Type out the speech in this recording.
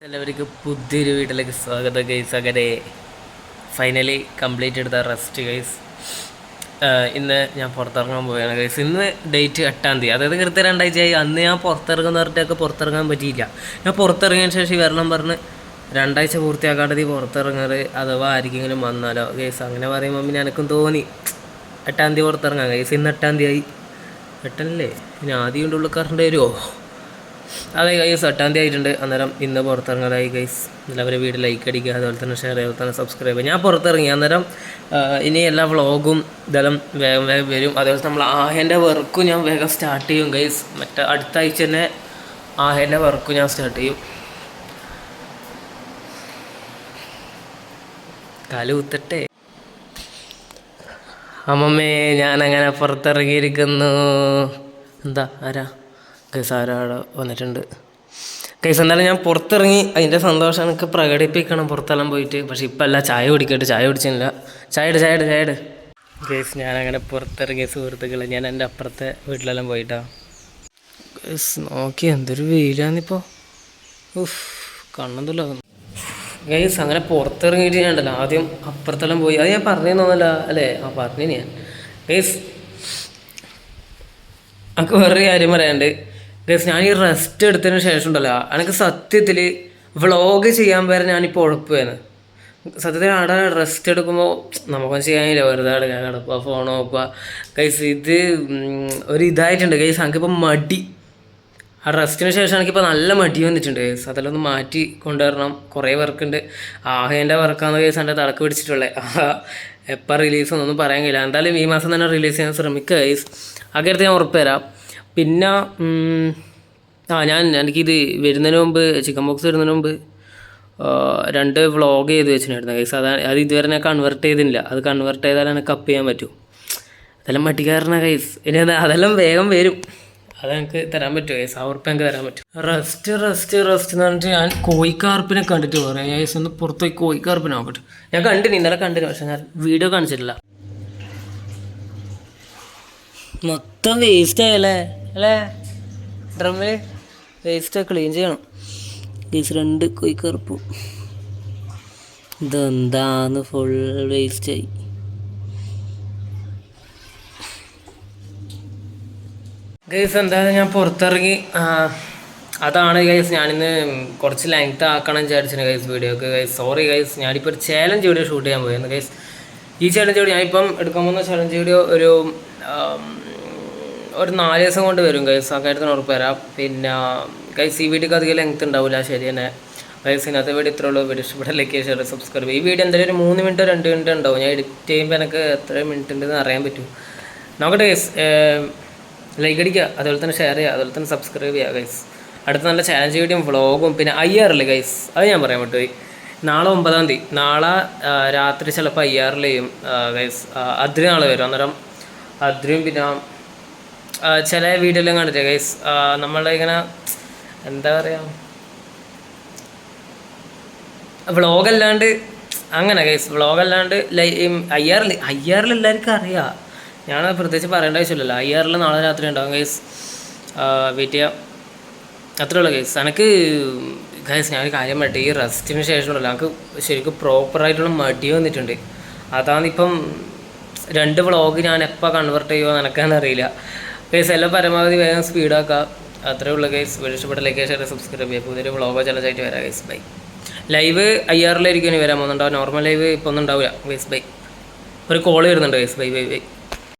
എല്ലാവർക്കും പുതിയൊരു വീട്ടിലേക്ക് സ്വാഗതം ഗൈസ്. അങ്ങനെ ഫൈനലി കംപ്ലീറ്റ് എടുത്ത റെസ്റ്റ് ഗൈസ്. ഇന്ന് ഞാൻ പുറത്തിറങ്ങാൻ പോവുകയാണ് ഗൈസ്. ഇന്ന് ഡേറ്റ് 8-ാം തീയതി, അതായത് കൃത്യം 2 ആഴ്ചയായി. അന്ന് ഞാൻ പുറത്തിറങ്ങുന്ന പറഞ്ഞിട്ടൊക്കെ പുറത്തിറങ്ങാൻ പറ്റിയില്ല. ഞാൻ പുറത്തിറങ്ങിയതിന് ശേഷം വരണം പറഞ്ഞ് 2 ആഴ്ച പൂർത്തിയാക്കാണ്ടത് പുറത്തിറങ്ങാറ് അഥവാ ആർക്കെങ്കിലും വന്നാലോ ഗൈസ്. അങ്ങനെ പറയുമ്പോൾ പിന്നെ എനിക്കും തോന്നി 8-ാം തീയതി പുറത്തിറങ്ങാം ഗൈസ്. ഇന്ന് 8-ാം തീയതി ആയി. 8 ഇനി ആദ്യം കൊണ്ട് ഉള്ളിൽ കറണ്ട് വരുമോ? അതെ ഗൈസ്, 8-ാം തീയതി ആയിട്ടുണ്ട്. അന്നേരം ഇന്ന് പുറത്തിറങ്ങാതായി ഗൈസ്. എല്ലാവരും വീഡിയോ ലൈക്ക് അടിക്കുക, അതുപോലെ തന്നെ ഷെയർ ചെയ്യുക, അതുപോലെ തന്നെ സബ്സ്ക്രൈബ് ചെയ്യുക. ഞാൻ പുറത്തിറങ്ങി. അന്നേരം ഇനി എല്ലാ വ്ളോഗും ഇതെല്ലാം വേഗം വരും. അതേപോലെ നമ്മൾ ആഹേൻ്റെ വർക്കും ഞാൻ വേഗം സ്റ്റാർട്ട് ചെയ്യും ഗൈസ്. അടുത്ത ആഴ്ച തന്നെ ആഹേൻ്റെ വർക്കും ഞാൻ സ്റ്റാർട്ട് ചെയ്യും. കാല് കുത്തട്ടെ. അമ്മമ്മേ, ഞാനങ്ങനെ പുറത്തിറങ്ങിയിരിക്കുന്നു. എന്താ ആരാ ഗൈസ്? ആരാടെ വന്നിട്ടുണ്ട് ഗൈസ്. എന്തായാലും ഞാൻ പുറത്തിറങ്ങി, അതിൻ്റെ സന്തോഷം എനിക്ക് പ്രകടിപ്പിക്കണം പുറത്തെല്ലാം പോയിട്ട്. പക്ഷെ ഇപ്പം അല്ല, ചായ കുടിക്കട്ടെ. ചായ കുടിച്ചില്ല. ചായ ഇട് ഗൈസ്. ഞാനങ്ങനെ പുറത്തിറങ്ങിയ സുഹൃത്തുക്കളെ, ഞാൻ എൻ്റെ അപ്പുറത്തെ വീട്ടിലെല്ലാം പോയിട്ടാ ഗൈസ്. നോക്കി എന്തൊരു വെയിലാന്നിപ്പോൾ. കണ്ണെന്തല്ലോ ഗൈസ്. അങ്ങനെ പുറത്തിറങ്ങിയിട്ട് ഞാൻ ഉണ്ടല്ലോ ആദ്യം അപ്പുറത്തെല്ലാം പോയി. അത് ഞാൻ പറഞ്ഞു തോന്നല്ല അല്ലേ? പറഞ്ഞു ഞാൻ ഗൈസ്. എനിക്ക് വേറൊരു കാര്യം പറയാനുണ്ട് ഗൈസ്. ഞാൻ ഈ റെസ്റ്റ് എടുത്തതിന് ശേഷം ഉണ്ടല്ലോ, എനിക്ക് സത്യത്തിൽ വ്ളോഗ് ചെയ്യാൻ വരെ ഞാനിപ്പോൾ ഉഴപ്പുകയാണ്. സത്യത്തിൽ അവിടെ റെസ്റ്റ് എടുക്കുമ്പോൾ നമുക്കൊന്നും ചെയ്യാനില്ല, വെറുതെ കിടക്കുക, ഫോൺ നോക്കുക ഗൈസ്. ഇത് ഒരു ഇതായിട്ടുണ്ട് ഗൈസ്. എനിക്കിപ്പോൾ മടി. ആ റെസ്റ്റിന് ശേഷം എനിക്കിപ്പോൾ നല്ല മടി വന്നിട്ടുണ്ട് ഗൈസ്. അതെല്ലാം ഒന്ന് മാറ്റി കൊണ്ടുവരണം. കുറേ വർക്കുണ്ട്. ആഹേൻ്റെ വർക്കാണ് ഗൈസ് എൻ്റെ തലക്ക് പിടിച്ചിട്ടുള്ളത്. എപ്പോൾ റിലീസൊന്നും പറയാൻ കഴിയില്ല. എന്തായാലും ഈ മാസം തന്നെ റിലീസ് ചെയ്യാൻ ശ്രമിക്കുക ഗൈസ്. അകത്ത് ഞാൻ ഉറപ്പ് തരാം. പിന്നെ എനിക്കിത് വരുന്നതിന് മുമ്പ്, ചിക്കൻ ബോക്സ് വരുന്നതിന് മുമ്പ് 2 വ്ളോഗ് ചെയ്ത് വെച്ചിട്ടുണ്ടായിരുന്നു ഗൈസ്. അത് ഇതുവരെ ഞാൻ കൺവേർട്ട് ചെയ്തില്ല. അത് കൺവേർട്ട് ചെയ്താൽ എനിക്ക് അപ്പ് ചെയ്യാൻ പറ്റും. അതെല്ലാം മടിക്കാരനാണ് ഗൈസ്. ഇനി അതെല്ലാം വേഗം വരും. അതെനിക്ക് തരാൻ പറ്റുമോ ഗൈസ്? ആ ഉറപ്പ് എനിക്ക് തരാൻ പറ്റും. റെസ്റ്റ് എന്ന് പറഞ്ഞിട്ട് ഞാൻ കോഴിക്കാർപ്പിനെ കണ്ടിട്ട് പറയാം ഗൈസ്. ഒന്ന് പുറത്തുപോയി കോഴിക്കാർപ്പിനെ നോക്കട്ടെ. ഞാൻ കണ്ടിന്, ഇന്നലെ കണ്ടിന്, പക്ഷെ ഞാൻ വീഡിയോ കാണിച്ചിട്ടില്ല. മൊത്തം വേസ്റ്റ് ആയല്ലേ അല്ലേ? ഡ്രമ്മിൽ വേസ്റ്റ് ക്ലീൻ ചെയ്യണം ഗൈസ്. 2 കോഴിക്കറുപ്പും ഇതെന്താന്ന് ഫുൾ വേസ്റ്റായി ഗൈസ്. എന്തായാലും ഞാൻ പുറത്തിറങ്ങി. അതാണ് ഗൈസ്, ഞാനിന്ന് കുറച്ച് ലെങ്ത് ആക്കണം വിചാരിച്ചിരുന്നു ഗൈസ് വീഡിയോക്ക് ഗൈസ്. Sorry guys. ഞാനിപ്പോൾ ഒരു ചാലഞ്ച് വീഡിയോ ഷൂട്ട് ചെയ്യാൻ പോയിരുന്നു ഗൈസ്. ഈ ചാലഞ്ച് വീഡിയോ ഞാനിപ്പം എടുക്കാൻ പോകുന്ന ചാലഞ്ച് വീഡിയോ ഒരു 4 ദിവസം കൊണ്ട് വരും ഗൈസ്. ആ കാര്യത്തിന് ഉറപ്പ് തരാം. പിന്നെ ഗൈസ്, ഈ വീഡിയോക്ക് അധികം ലെങ്ത് ഉണ്ടാവില്ല. ശരി തന്നെ ഗൈസ്. ഇന്നത്തെ വീഡിയോ ഇത്രേ ഉള്ളൂ. വീഡിയോ ഇഷ്ടപ്പെട്ട ലൈക്ക്, ഷെയർ, സബ്സ്ക്രൈബ്. ഈ വീഡിയോ എന്തായാലും ഒരു 3 മിനിറ്റോ 2 മിനിറ്റോ ഉണ്ടാവും. ഞാൻ എഡിറ്റ് ചെയ്യുമ്പോൾ എനിക്ക് എത്ര മിനിറ്റ് ഉണ്ടെന്ന് അറിയാൻ പറ്റും. നോക്കട്ടെ ഗൈസ്. ലൈക്ക് അടിക്കുക, അതുപോലെ തന്നെ ഷെയർ ചെയ്യുക, അതുപോലെ തന്നെ സബ്സ്ക്രൈബ് ചെയ്യുക ഗൈസ്. അടുത്ത നല്ല ചാലഞ്ച് വീഡിയോയും വ്ളോഗും പിന്നെ IR ഗൈസ്. അത് ഞാൻ പറയാൻ പറ്റുമോ? നാളെ 9-ാം തീയതി, നാളെ രാത്രി ചിലപ്പോൾ IR ചെയ്യും ഗൈസ്. അതിന് നാളെ വരും. അന്നേരം അതിനും പിന്നെ ചില വീഡിയോയിലും കണ്ടിട്ടേ ഗൈസ്, നമ്മളുടെ ഇങ്ങനെ എന്താ പറയുക, വ്ളോഗല്ലാണ്ട് അങ്ങനെ ഗൈസ്, വ്ളോഗല്ലാണ്ട് IR എല്ലാവർക്കും അറിയാം. ഞാൻ പ്രത്യേകിച്ച് പറയേണ്ട ആവശ്യമില്ലല്ലോ. IR നാളെ രാത്രി ഉണ്ടാകും ഗൈസ്. വെയിറ്റ് ചെയ്യാം. അത്രേ ഉള്ളൂ ഗൈസ്. എനിക്ക് ഗൈസ് ഞാനൊരു കാര്യം പറയട്ടെ. ഈ റെസ്റ്റിന് ശേഷമുണ്ടല്ലോ എനിക്ക് ശരിക്കും പ്രോപ്പറായിട്ടുള്ള മടി വന്നിട്ടുണ്ട്. അതാണിപ്പം 2 വ്ളോഗ് ഞാൻ എപ്പോൾ കൺവേർട്ട് ചെയ്യുമോ എനിക്കാണെന്നറിയില്ല ഗൈസ്. എല്ലാം പരമാവധി വേഗം സ്പീഡാക്കാം. അത്രേ ഉള്ളൂ ഗൈസ്. വീഡിയോ ഇഷ്ടപ്പെട്ട ലൈക്ക്, ഷെയർ, സബ്സ്ക്രൈബ് ചെയ്യുക. പുതിയൊരു വ്ളോഗോ ചലഞ്ചായിട്ട് വരാം ഗൈസ്. ബൈ. ലൈവ് IR ഇനി വരാൻ പോകുന്നുണ്ടാവും. നോർമൽ ലൈവ് ഇപ്പോൾ ഒന്നും ഉണ്ടാവില്ല ഗൈസ്. ബൈ. ഒരു കോൾ വരുന്നുണ്ട് ഗൈസ്. ബൈ.